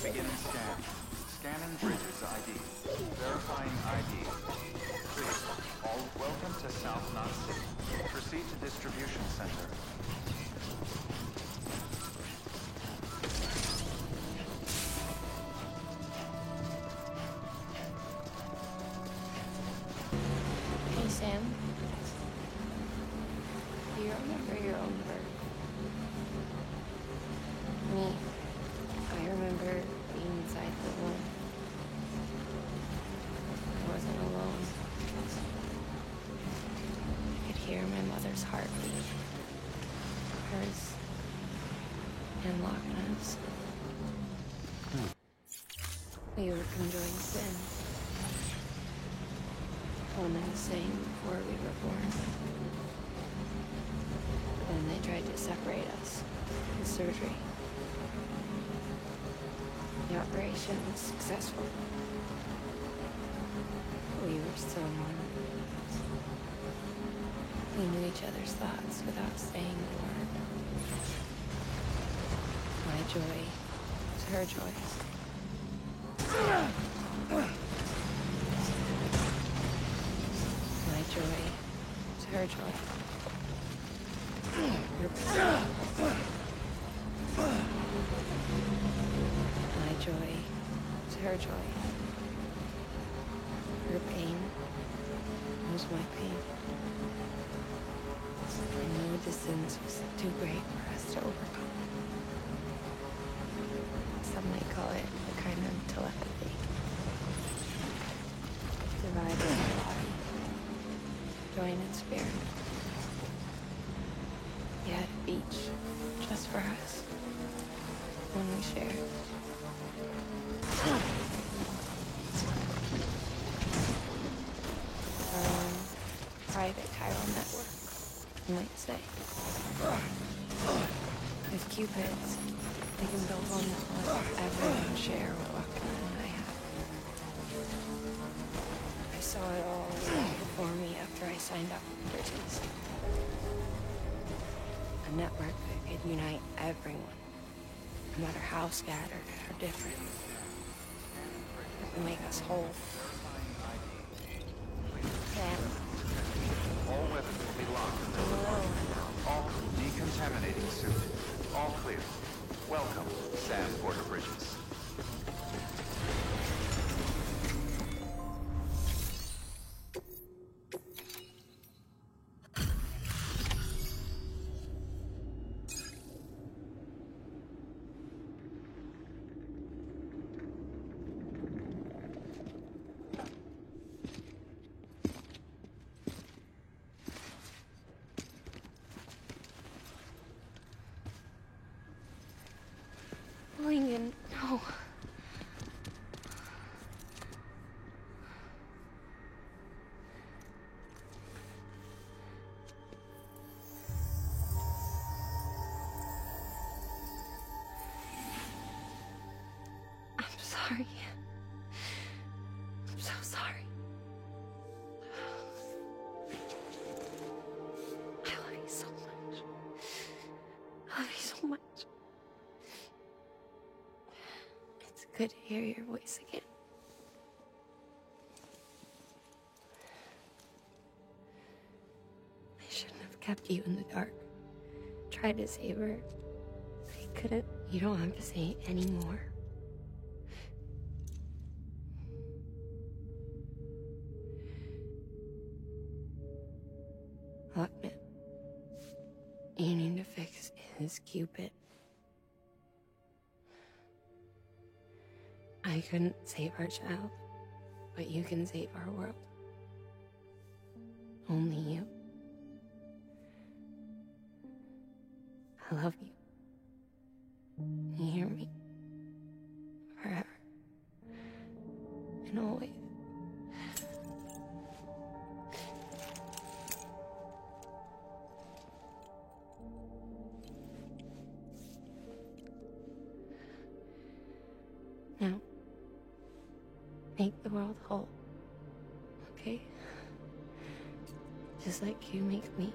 Beginning scan. Scanning Bridges ID. Verifying ID. Clear. All welcome to South Knot City. Proceed to distribution center. Hey, Sam. Do you remember your own birth? Me. I remember being inside the womb. I wasn't alone. I could hear my mother's heartbeat. Hers. And Lochna's. We were conjoined sin. One and the same before we were born. Then they tried to separate us with surgery. The operation was successful. We were still one. We knew each other's thoughts without saying a word. My joy was her joy. My joy was her joy. My joy was her joy. Her pain was my pain. I knew the distance was too great for us to overcome. Some might call it a kind of telepathy. Divided in body, joined in spirit. Yet a beach just for us. One we shared. Our own private chiral network, you might say. With Cupids, they can build one that will let everyone share what Lochna and I have. I saw it all before me after I signed up for Bridges. A network that could unite everyone, no matter how scattered or different. It would make us whole. Sam. All weapons will be locked until departure. All decontaminating suit. All clear. Welcome, Sam Porter Bridges. Lincoln, no. I'm sorry. I'm so sorry. I love you so much. I love you so much. It's good to hear your voice again. I shouldn't have kept you in the dark. Tried to save her. I couldn't. You don't have to say anymore. Lochna, you need to fix his Cupid. I couldn't save our child, but you can save our world. Only you. I love you. You hear me? Forever. And always. Now, make the world whole, okay? Just like you make me.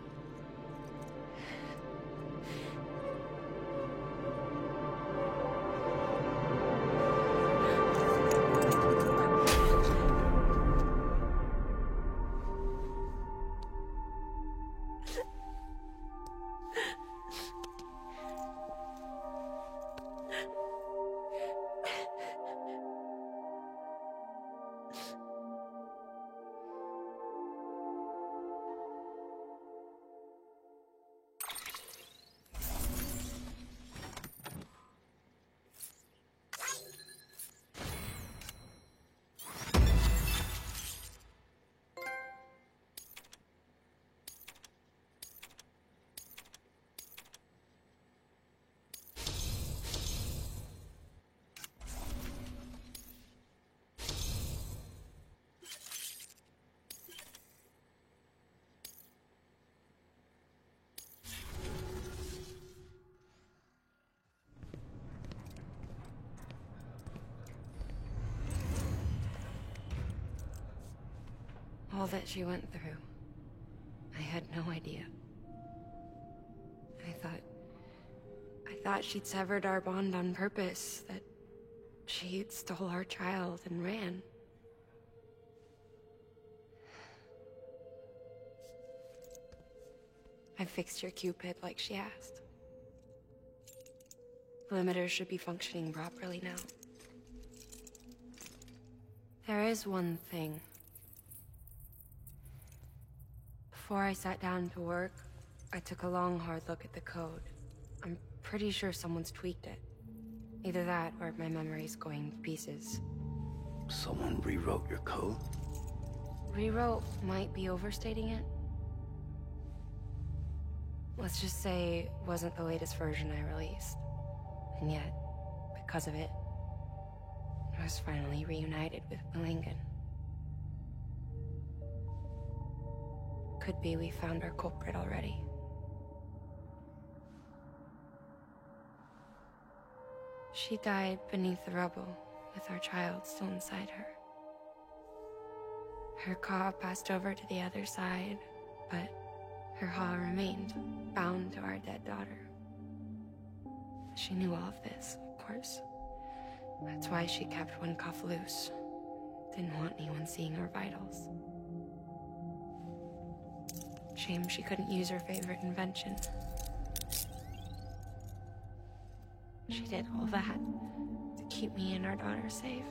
All that she went through. I had no idea. I thought she'd severed our bond on purpose, that she stole our child and ran. I fixed your Cupid like she asked. The limiter should be functioning properly now. There is one thing. Before I sat down to work, I took a long, hard look at the code. I'm pretty sure someone's tweaked it. Either that, or my memory's going to pieces. Someone rewrote your code? Rewrote might be overstating it. Let's just say it wasn't the latest version I released. And yet, because of it, I was finally reunited with Malingen. Could be we found our culprit already. She died beneath the rubble, with our child still inside her. Her Ka passed over to the other side, but her Ha remained, bound to our dead daughter. She knew all of this, of course. That's why she kept one cuff loose. Didn't want anyone seeing her vitals. Shame she couldn't use her favorite invention. She did all that to keep me and our daughter safe.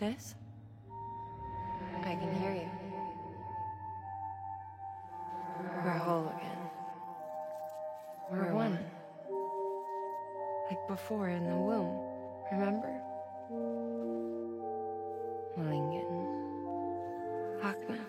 Sis? I can hear you. We're whole again. We're one. Like before in the womb, remember? Malingen. Lochner.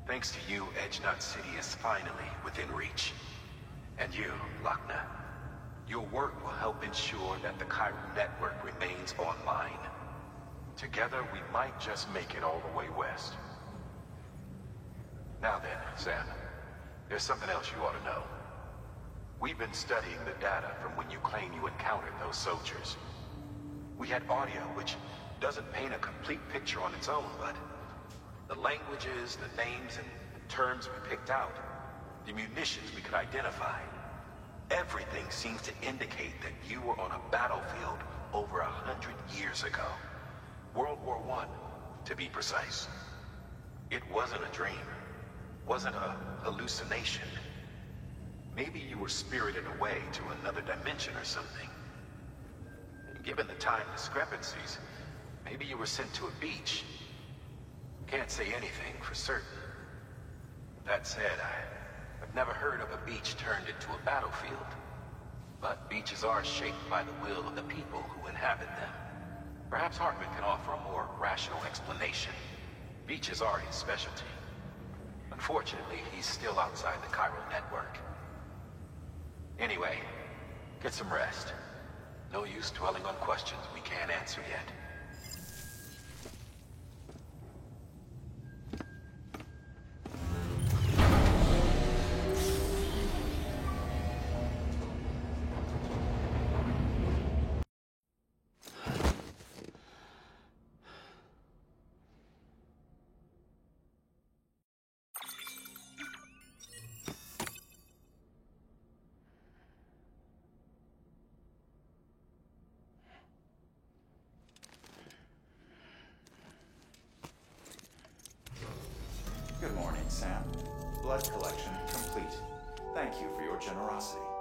Thanks to you, Edgenut City is finally within reach. And you, Lochner, your work will help ensure that the Chiral Network remains online. Together, we might just make it all the way west. Now then, Sam, there's something else you ought to know. We've been studying the data from when you claim you encountered those soldiers. We had audio, which doesn't paint a complete picture on its own, but the languages, the names, and terms we picked out, the munitions we could identify, everything seems to indicate that you were on a battlefield over 100 years ago. World War I, to be precise. It wasn't a dream. Wasn't a hallucination. Maybe you were spirited away to another dimension or something. Given the time discrepancies, maybe you were sent to a beach. Can't say anything for certain. That said, I've never heard of a beach turned into a battlefield. But beaches are shaped by the will of the people who inhabit them. Perhaps Hartman can offer a more rational explanation. Beaches are his specialty. Unfortunately, he's still outside the Chiral Network. Anyway, get some rest. No use dwelling on questions we can't answer yet. blood collection complete. Thank you for your generosity.